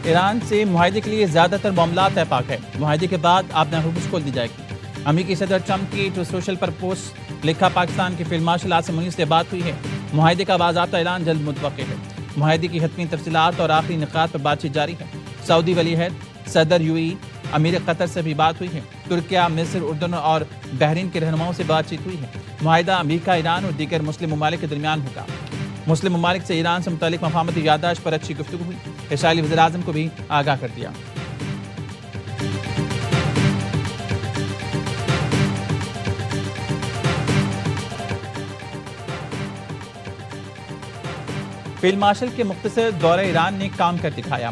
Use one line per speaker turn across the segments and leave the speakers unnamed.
ایران سے معاہدے کے لیے زیادہ تر معاملات طے پاک ہے، معاہدے کے بعد آبِ ہرمز کھول دی جائے گی۔ امریکی صدر ٹرمپ کی ٹرو سوشل پر پوسٹ لکھا، پاکستان کے فیلڈ مارشل عاصم منیر سے بات ہوئی ہے، معاہدے کا باضابطہ اعلان جلد متوقع ہے۔ معاہدے کی حتمی تفصیلات اور آخری نقاط پر بات چیت جاری ہے۔ سعودی ولی عہد، صدر UAE، امیر قطر سے بھی بات ہوئی ہے۔ ترکیہ، مصر، اردن اور بحرین کے رہنماؤں سے بات چیت ہوئی ہے۔ معاہدہ امریکہ، ایران اور دیگر مسلم ممالک کے درمیان ہوگا۔ مسلم ممالک سے ایران سے متعلق مفاہمتی یادداشت پر اچھی گفتگو ہوئی، اسرائیلی وزیر اعظم کو بھی آگاہ کر دیا۔ فیلڈ مارشل کے مختصر دورہ ایران نے کام کر دکھایا،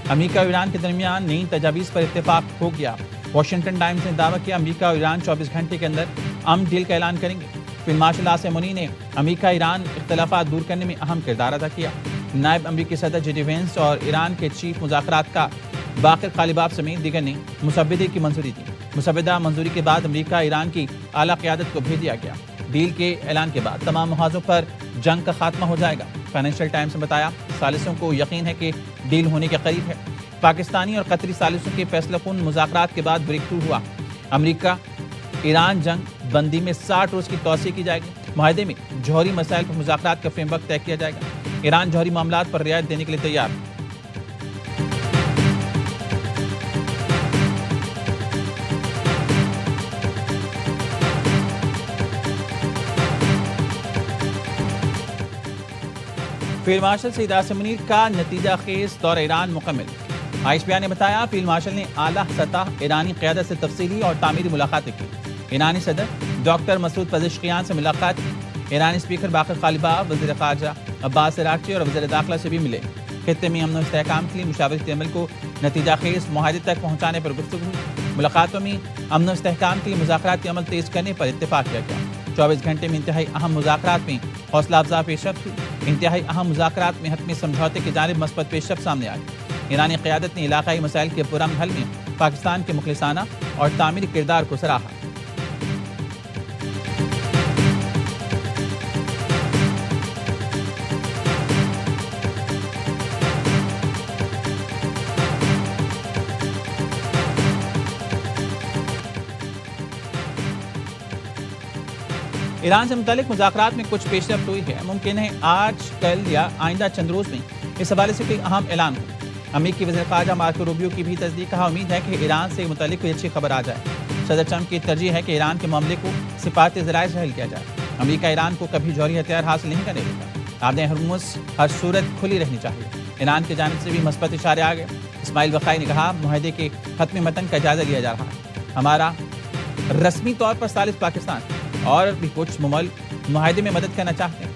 امریکہ اور ایران کے درمیان نئی تجاویز پر اتفاق ہو گیا۔ واشنگٹن ٹائمز نے دعویٰ کیا امریکہ اور ایران 24 گھنٹے کے اندر امن ڈیل کا اعلان کریں گے۔ فیلڈ مارشل عاصم منیر نے امریکہ ایران اختلافات دور کرنے میں اہم کردار ادا کیا۔ نائب امریکی صدر JD وینس اور ایران کے چیف مذاکرات کا باقر قالیباف سمیت دیگر نے مسودے کی منظوری دی۔ مسودہ منظوری کے بعد امریکہ ایران کی اعلیٰ قیادت کو بھیج دیا گیا۔ ڈیل کے اعلان کے بعد تمام محاذوں پر جنگ کا خاتمہ ہو جائے گا۔ فائنینشیل ٹائمز نے بتایا، ثالثوں کو یقین ہے کہ ڈیل ہونے کے قریب ہے۔ پاکستانی اور قطری ثالثوں کے فیصلہ کن مذاکرات کے بعد بریک تھرو ہوا۔ امریکہ ایران جنگ بندی میں 60 روز کی توسیع کی جائے گی۔ معاہدے میں جوہری مسائل پر مذاکرات کا فریم ورک طے کیا جائے گا۔ ایران جوہری معاملات پر رعایت دینے کے لیے تیار۔ فیلڈ مارشل سعید عاصم منیر کا نتیجہ خیز دورہ ایران مکمل۔ ISPR نے بتایا، فیلڈ مارشل نے اعلیٰ سطح ایرانی قیادت سے تفصیلی اور تعمیری ملاقاتیں کی۔ ایرانی صدر ڈاکٹر مسعود پزشکیان سے ملاقات کی۔ ایرانی اسپیکر باقر قالیباف، وزیر خارجہ عباس عراقچی اور وزیر داخلہ سے بھی ملے۔ خطے میں امن و استحکام کے لیے مشاورتی عمل کو نتیجہ خیز معاہدے تک پہنچانے پر گفتگو ہوئی۔ ملاقاتوں میں امن و استحکام کے لیے مذاکراتی عمل تیز کرنے پر اتفاق کیا گیا۔ 24 گھنٹے میں انتہائی اہم مذاکرات میں حوصلہ افزا پیش رفت ہوئی۔ انتہائی اہم مذاکرات میں حتمی سمجھوتے کی جانب مثبت پیش رفت سامنے آئی۔ ایرانی قیادت نے علاقائی مسائل کے پرامن حل میں پاکستان کے مخلصانہ اور تعمیری کردار کو سراہا۔ ایران سے متعلق مذاکرات میں کچھ پیش رفت ہوئی ہے۔ ممکن ہے آج، کل یا آئندہ چند روز میں اس حوالے سے کوئی اہم اعلان ہو۔ امریکی وزیر خارجہ مارکو روبیو کی بھی تصدیق، کہا امید ہے کہ ایران سے متعلق کوئی اچھی خبر آ جائے۔ صدر ٹرمپ کی ترجیح ہے کہ ایران کے معاملے کو سفارتی ذرائع سے حل کیا جائے۔ امریکہ ایران کو کبھی جوہری ہتھیار حاصل نہیں کرنے دیتا۔ آبِ ہرمز ہر صورت کھلی رہنی چاہیے۔ ایران کی جانب سے بھی مثبت اشارے آ گئے۔ اسماعیل بقائی نے کہا، معاہدے کے حتمی متن کا جائزہ لیا جا رہا ہے۔ ہمارا رسمی طور پر ثالث پاکستان اور بھی کچھ ممالک معاہدے میں مدد کرنا چاہتے ہیں۔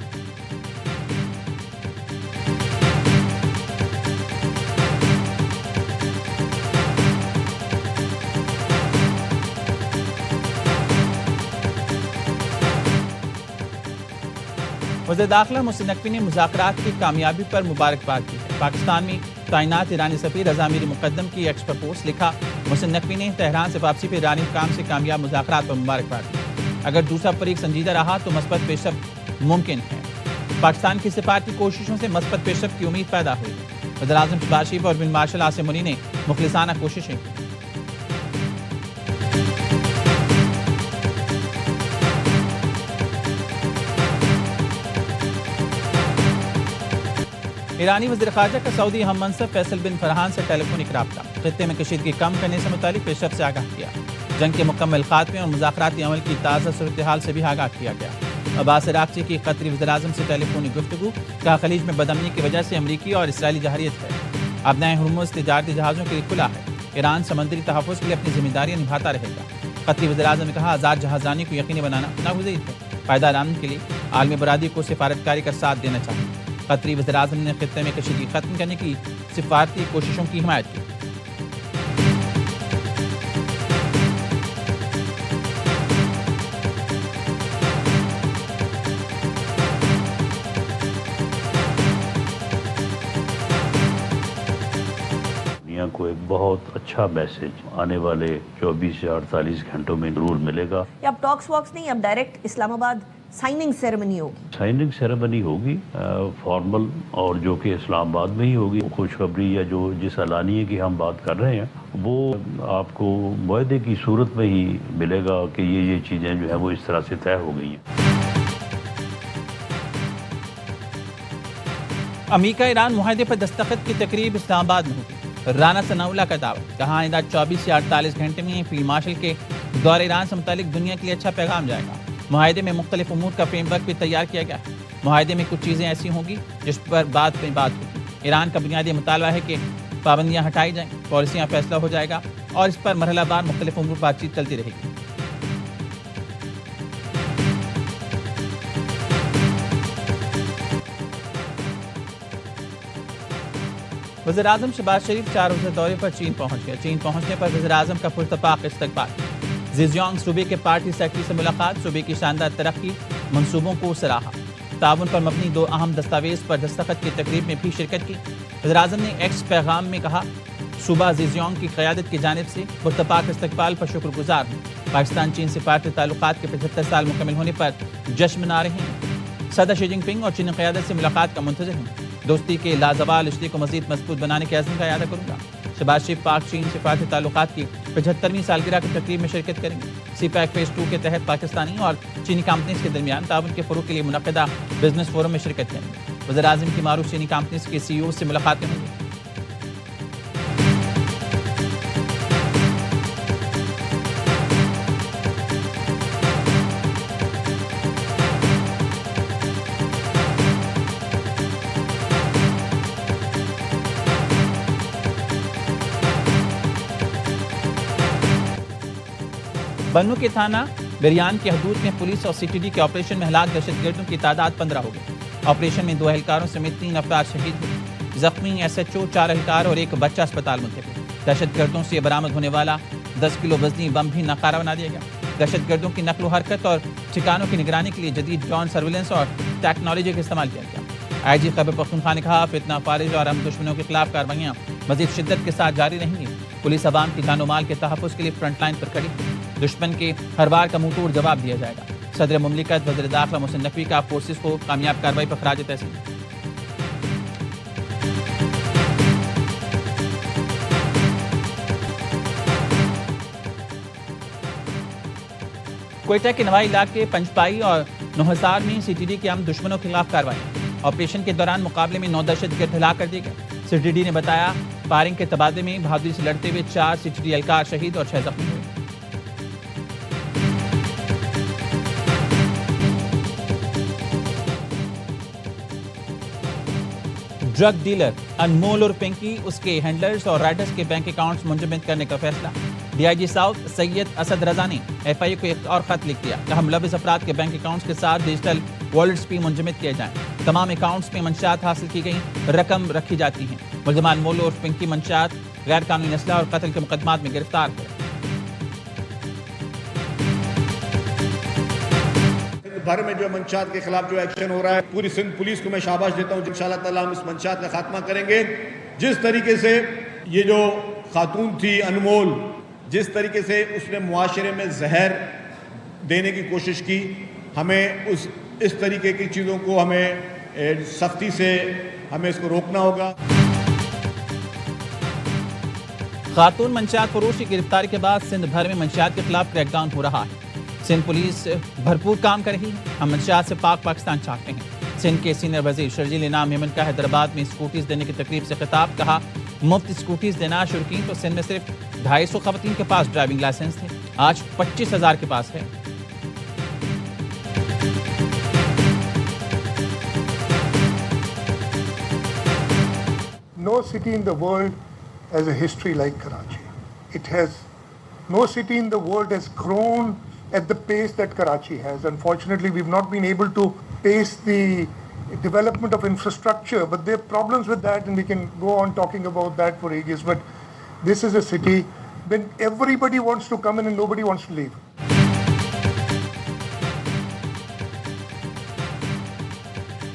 وزیر داخلہ محسن نقوی نے مذاکرات کی کامیابی پر مبارکباد دی ہے۔ پاکستان میں تعینات ایرانی سفیر رضا امیر مقدم کی ایکس پر پوسٹ لکھا، محسن نقوی نے تہران سے واپسی پہ ایرانی حکام سے کامیاب مذاکرات پر مبارکباد دی۔ اگر دوسرا فریق سنجیدہ رہا تو مثبت پیش رفت ممکن ہے۔ پاکستان کی سفارتی کوششوں سے مثبت پیش رفت کی امید پیدا ہوئی ہے۔ وزیر اعظم شہباز شریف اور فیلڈ مارشل عاصم منیر نے مخلصانہ کوششیں کی۔ ایرانی وزیر خارجہ کا سعودی ہم منصب فیصل بن فرحان سے ٹیلی فونک رابطہ، خطے میں کشیدگی کم کرنے سے متعلق پیش رفت سے آگاہ کیا۔ جنگ کے مکمل خاتمے اور مذاکراتی عمل کی تازہ صورتحال سے بھی آگاہ کیا گیا۔ عباس عراقچی کی قطری وزیر اعظم سے ٹیلی فونک گفتگو، کہا خلیج میں بدامنی کی وجہ سے امریکی اور اسرائیلی جارحیت ہے۔ آبِ ہرمز تجارتی جہازوں کے لیے کھلا ہے۔ ایران سمندری تحفظ کے لیے اپنی ذمہ داریاں نبھاتا رہے گا۔ قطری وزیر اعظم نے کہا، آزاد جہازرانی کو یقینی بنانا ناگزیر ہے۔ پائیدار امن کے لیے عالمی برادری کو سفارتکاری کا ساتھ دینا چاہیے۔ قطری وزیر اعظم نے خطے میں کشیدگی ختم کرنے کی سفارتی کوششوں کی حمایت کی۔
دنیا کو ایک بہت اچھا میسج آنے والے 24 یا 48 گھنٹوں میں ضرور ملے گا۔
اب ٹاکس واکس نہیں، اب ڈائریکٹ اسلام آباد سائننگ سیریمنی ہوگی۔
سائننگ سیریمنی ہوگی فارمل، اور جو کہ اسلام آباد میں ہی ہوگی. خوشخبری یا جس اعلانیے کی ہم بات کر رہے ہیں وہ آپ کو معاہدے کی صورت میں ہی ملے گا کہ یہ چیزیں جو ہیں وہ اس طرح سے طے ہو گئی ہیں.
امریکہ ایران معاہدے پر دستخط کی تقریب اسلام آباد میں ہوگی. رانا ثناء اللہ کا دعویٰ، کہا آئندہ 24 یا 48 گھنٹے میں فیلڈ مارشل کے دورہ ایران سے متعلق دنیا کے لیے اچھا پیغام جائے گا. معاہدے میں مختلف امور کا فریم ورک بھی تیار کیا گیا ہے. معاہدے میں کچھ چیزیں ایسی ہوں گی جس پر بات ہوگی. ایران کا بنیادی مطالبہ ہے کہ پابندیاں ہٹائی جائیں، پالیسیاں فیصلہ ہو جائے گا اور اس پر مرحلہ وار مختلف امور بات چیت چلتی رہے گی. وزیر اعظم شہباز شریف 4 روزہ دورے پر چین پہنچ گئے. چین پہنچنے پر وزیر اعظم کا پرتپاک استقبال. زیجیانگ صوبے کے پارٹی سیکرٹری سے ملاقات، صوبے کی شاندار ترقی منصوبوں کو سراہا. تعاون پر مبنی 2 اہم دستاویز پر دستخط کی تقریب میں بھی شرکت کی. وزیر اعظم نے ایکس پیغام میں کہا، صوبہ زیجیانگ کی قیادت کی جانب سے پرتپاک استقبال پر شکر گزار ہوں. پاکستان چین سفارتی تعلقات کے 75 سال مکمل ہونے پر جشن منا رہے ہیں. صدر شی جن پنگ اور چینی قیادت سے ملاقات کا منتظر ہوں. دوستی کے لازوال رشتے کو مزید مضبوط بنانے کے عزم کا اعادہ کروں گا. شہباز شریف پاک چین سفارتی تعلقات کی 75ویں سالگرہ کی تقریب میں شرکت کریں گے. سی پیک فیز 2 کے تحت پاکستانی اور چینی کمپنیز کے درمیان تعاون کے فروغ کے لیے منعقدہ بزنس فورم میں شرکت کریں گے. وزیر اعظم کی معروف چینی کمپنیز کے سی ای او سے ملاقات کریں گے. بنو کے تھانہ بریان کی حدود میں پولیس اور سی ٹی ڈی کے آپریشن میں ہلاک دہشت گردوں کی تعداد 15 ہو گئی. آپریشن میں 2 اہلکاروں سمیت 3 افراد شہید ہوئے. زخمی ایس ایچ او، 4 اہلکار اور 1 بچہ اسپتال منتقل. دہشت گردوں سے برآمد ہونے والا 10 کلو وزنی بم بھی ناکارہ بنا دیا گیا. دہشت گردوں کی نقل و حرکت اور ٹھکانوں کی نگرانی کے لیے جدید ڈرون سرویلنس اور ٹیکنالوجی کا استعمال کیا گیا. آئی جی خیبر پختونخوا نے کہا، فتنہ فارج اور ہم دشمنوں کے خلاف کارروائیاں مزید شدت کے ساتھ جاری رہیں گی. پولیس عوام کی جان و مال کے تحفظ کے لیے فرنٹ لائن پر کھڑی. دشمن کے ہر وار کا منہ توڑ جواب دیا جائے گا. صدر مملکت وزیر داخلہ محسن نقوی کا فورسز کو کامیاب کارروائی پر خراج تحسین. کوئٹہ کے نوائی علاقے پنجپائی اور نوحصار میں سی ٹی ڈی کے ہم دشمنوں کے خلاف کارروائی. آپریشن کے دوران مقابلے میں 9 دہشت گرد ہلاک کر دیے گئے. سی ٹی ڈی نے بتایا، فائرنگ کے تبادلے میں بہادری سے لڑتے ہوئے 4 سی ٹی ڈی اہلکار شہید اور 6 زخمی ہوئے. ڈرگ ڈیلر انمول اور پنکی، اس کے ہینڈلرز اور رائڈرز کے بینک اکاؤنٹس منجمد کرنے کا فیصلہ. ڈی آئی جی ساؤتھ سید اسد رضا نے ایف آئی اے کو ایک اور خط لکھ دیا کہ ہم ملوث افراد کے بینک اکاؤنٹس کے ساتھ ڈیجیٹل والٹس بھی منجمد کیے جائیں. تمام اکاؤنٹس میں منشیات حاصل کی گئی رقم رکھی جاتی ہیں. ملزمان انمول اور پنکی منشیات، غیر قانونی اسلحہ اور قتل کے مقدمات میں گرفتار ہوئے.
بھر میں جو منشیات کے خلاف جو ایکشن ہو رہا ہے، پوری سندھ پولیس کو میں شاباش دیتا ہوں. انشاءاللہ تعالی ہم اس منشیات کا خاتمہ کریں گے. جس طریقے سے یہ جو خاتون تھی انمول، جس طریقے سے اس نے معاشرے میں زہر دینے کی کوشش کی، ہمیں اس طریقے کی چیزوں کو ہمیں سختی سے ہمیں اس کو روکنا ہوگا.
خاتون منشیات فروش کی گرفتاری کے بعد سندھ بھر میں منشیات کے خلاف کریک ڈاؤن ہو رہا ہے. سندھ پولیس بھرپور کام کر رہی ہے. ہم منشیات سے پاک پاکستان چاہتے ہیں. سندھ کے سینئر وزیر شرجیل انعام میمن کا حیدرآباد میں اسکوٹیز دینے کی تقریب سے خطاب. کہا، مفت اسکوٹیز دینا شروع کی تو سندھ میں صرف 250 خواتین کے پاس ڈرائیونگ لائسنس تھے، آج 25,000 کے پاس ہے.
No city in the world has a history like Karachi. It has no city in the world has grown at the pace that Karachi has. Unfortunately, we've not been able to pace the development of infrastructure, but there are problems with that, and we can go on talking about that for ages. But this is a city when everybody wants to come in and nobody wants to leave.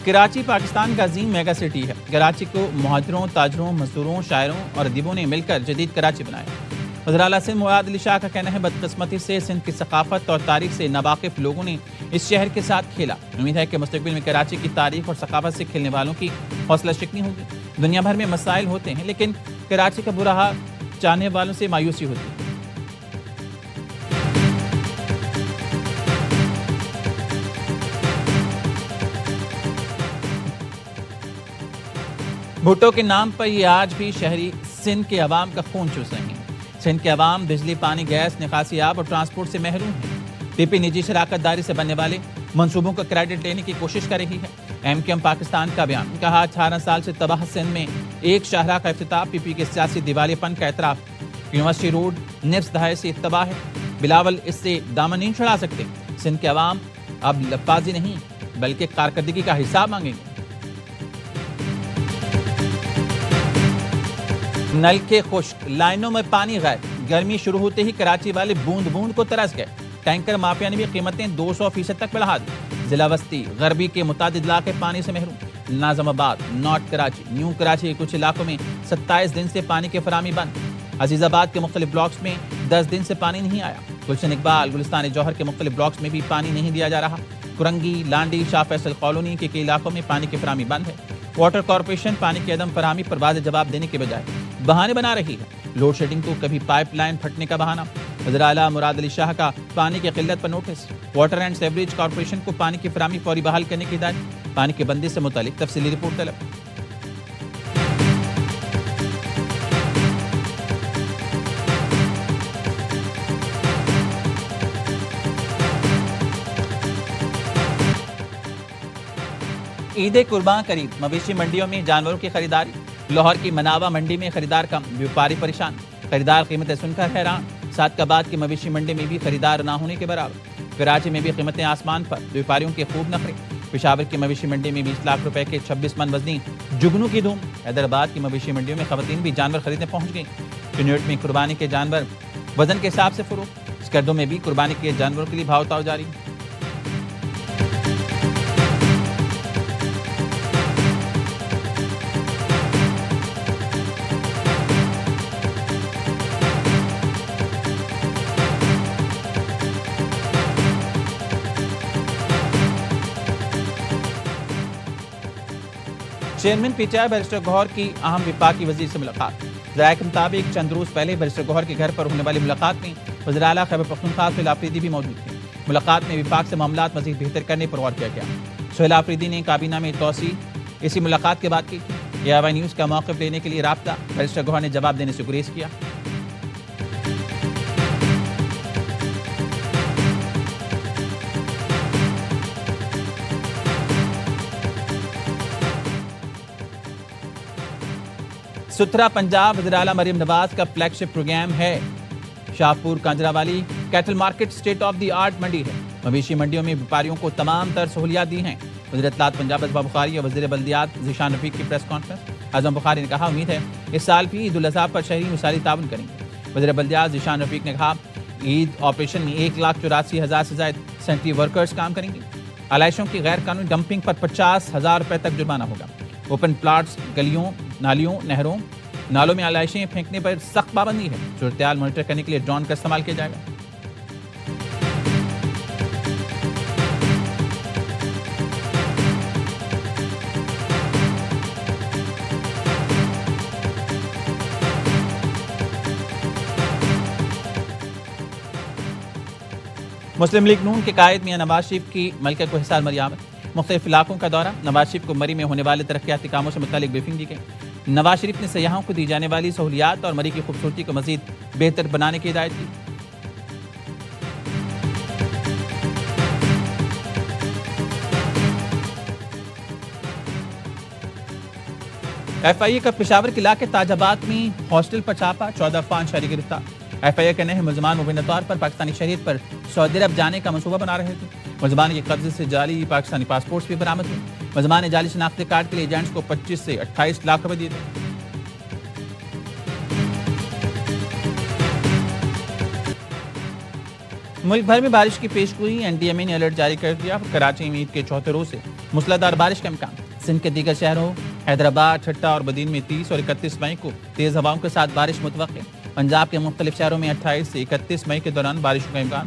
Karachi Pakistan کا عظیم mega city ہے. کراچی کو مہاجروں، تاجروں، مزدوروں، شاعروں اور ادیبوں نے مل کر جدید کراچی بنایا. وزیر اعلیٰ سندھ مراد علی شاہ کا کہنا ہے، بدقسمتی سے سندھ کی ثقافت اور تاریخ سے ناواقف لوگوں نے اس شہر کے ساتھ کھیلا۔ امید ہے کہ مستقبل میں کراچی کی تاریخ اور ثقافت سے کھیلنے والوں کی حوصلہ شکنی ہوگی۔ دنیا بھر میں مسائل ہوتے ہیں لیکن کراچی کا برا حال چاہنے والوں سے مایوسی ہوتی ہے۔ بھٹو کے نام پر یہ آج بھی شہری سندھ کے عوام کا خون چوس رہے ہیں۔ سندھ کے عوام بجلی، پانی، گیس، نکاسی آب اور ٹرانسپورٹ سے محروم ہیں۔ پی پی نجی شراکت داری سے بننے والے منصوبوں کا کریڈٹ لینے کی کوشش کر رہی ہے۔ ایم کیو ایم پاکستان کا بیان، کہا 18 سال سے تباہ سندھ میں ایک شاہراہ کا افتتاح، پی پی کے سیاسی دیوالیے پن کا اعتراف۔ یونیورسٹی روڈ نصف دہائی سے تباہ ہے، بلاول اس سے دامن نہیں چھڑا سکتے۔ سندھ کے عوام اب لفاظی نہیں بلکہ کارکردگی کا حساب مانگیں گے۔ نلکے خشک، لائنوں میں پانی غائب، گرمی شروع ہوتے ہی کراچی والے بوند بوند کو ترس گئے۔ ٹینکر مافیا نے بھی قیمتیں 200% تک بڑھا دی۔ ضلع وسطی غربی کے متعدد علاقے پانی سے محروم۔ ناظم آباد، نارتھ کراچی، نیو کراچی کے کچھ علاقوں میں 27 دن سے پانی کی فراہمی بند۔ عزیز آباد کے مختلف بلاکس میں 10 دن سے پانی نہیں آیا۔ گلشن اقبال، گلستان جوہر کے مختلف بلاکس میں بھی پانی نہیں دیا جا رہا۔ کرنگی، لانڈی، شاہ فیصل کالونی کے کئی علاقوں میں پانی کی فراہمی بند ہے۔ واٹر کارپوریشن پانی کی عدم فراہمی پر واضح جواب دینے کے بجائے بہانے بنا رہی ہے۔ لوڈ شیڈنگ تو کبھی پائپ لائن پھٹنے کا بہانہ۔ وزیر اعلیٰ مراد علی شاہ کا پانی کی قلت پر notice. Water and sewerage corporation کو پانی کی فراہمی فوری بحال کرنے کی ہدایت۔ پانی کی بندش سے متعلق تفصیلی رپورٹ طلب۔ عید قربان قریب، مویشی منڈیوں میں جانوروں کی خریداری۔ لاہور کی مناوا منڈی میں خریدار کم، بیوپاری پریشان۔ خریدار قیمتیں سن کر حیران۔ صادقآباد کی مویشی منڈی میں بھی خریدار نہ ہونے کے برابر۔ کراچی میں بھی قیمتیں آسمان پر، بیوپاریوں کے خوب نخرے۔ پشاور کی مویشی منڈی میں 20 لاکھ روپے کے 26 من وزنی جگنو کی دھوم۔ حیدرآباد کی مویشی منڈیوں میں خواتین بھی جانور خریدنے پہنچ گئیں۔ چنوٹ میں قربانی کے جانور وزن کے حساب سے فروخت۔ اسکردو میں بھی قربانی کے جانوروں کے لیے بھاؤ تاؤ جاری۔ Chairman P T I barrister Gohar کی اہم وفاقی وزیر سے ملاقات۔ ذرائع کے مطابق چند روز پہلے بیرسٹر گوہر کے گھر پر ہونے والی ملاقات میں وزیر اعلیٰ خیبر پختونخوا سہیل آفریدی بھی موجود تھے۔ ملاقات میں وفاق سے معاملات مزید بہتر کرنے پر غور کیا گیا۔ سہیل آفریدی نے کابینہ میں توسیع اسی ملاقات کے بعد کی تھی۔ AIY نیوز کا موقف لینے کے لیے رابطہ، بیرسٹر گوہر نے جواب دینے سے گریز کیا۔ ستھرا پنجاب، وزیر اعلیٰ مریم نواز کا فلیگ شپ پروگرام ہے۔ شاہپور کانجرا والی cattle market state of the art منڈی ہے۔ مویشی منڈیوں میں ویپاریوں کو تمام تر سہولیات دی ہیں۔ وزیر اطلاعات پنجاب ازبا بخاری اور وزیر بلدیات ذیشان رفیق کی پریس کانفرنس۔ اعظم بخاری نے کہا امید ہے اس سال بھی عید الاضحیٰ پر شہری مثالی تعاون کریں گے۔ وزیر بلدیات ذیشان رفیق نے کہا عید آپریشن میں 1,84,000 سے زائد سینٹری ورکرز کام کریں گے۔ علائشوں کی غیر قانونی ڈمپنگ پر 50,000 روپے تک جرمانہ ہوگا۔ اوپن پلاٹس، گلیوں، نالیوں، نہروں، نالوں میں علائشیں پھینکنے پر سخت پابندی ہے۔ صورتحال مانیٹر کرنے کے لیے ڈرون کا استعمال کیا جائے گا۔ مسلم لیگ نون کے قائد میاں نواز شریف کی ملکہ کو حصار مریامت، مختلف علاقوں کا دورہ۔ نواز شریف کو مری میں ہونے والے ترقیاتی کاموں سے متعلق بریفنگ دی گئی۔ نواز شریف نے سیاحوں کو دی جانے والی سہولیات اور مری کی خوبصورتی کو مزید بہتر بنانے کی ہدایت کی۔ FIA کا پشاور کے علاقے تاج آباد میں ہاسٹل پر چھاپا، 14 افغان شہری گرفتار۔ FIA کے نئے ملزمان مبینہ طور پر پاکستانی شہریت پر سعودی عرب جانے کا منصوبہ بنا رہے تھے۔ ملزمان کے قبضے سے جعلی پاکستانی پاسپورٹس بھی برآمد ہوئے۔ ملزمان نے جعلی شناختی کارڈ کے لیے ایجنٹس کو 25 سے 28 لاکھ روپے دیے تھے۔ ملک بھر میں بارش کی پیشگوئی، NDMA نے الرٹ جاری کر دیا۔ کراچی میں عید کے چوتھے روز سے موسلادھار بارش کا امکان۔ سندھ کے دیگر شہروں حیدرآباد، ٹھٹہ اور بدین میں 30 اور 31 مئی کو تیز ہواؤں کے ساتھ بارش متوقع۔ پنجاب کے مختلف شہروں میں 28 سے 31 مئی کے دوران بارشوں کا امکان۔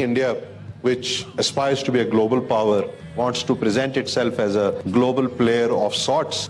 India, which aspires to be a global power, wants to present itself as a global player of sorts.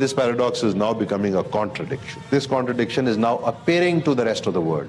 This paradox is now becoming a contradiction. This contradiction is now appearing to the rest of the world.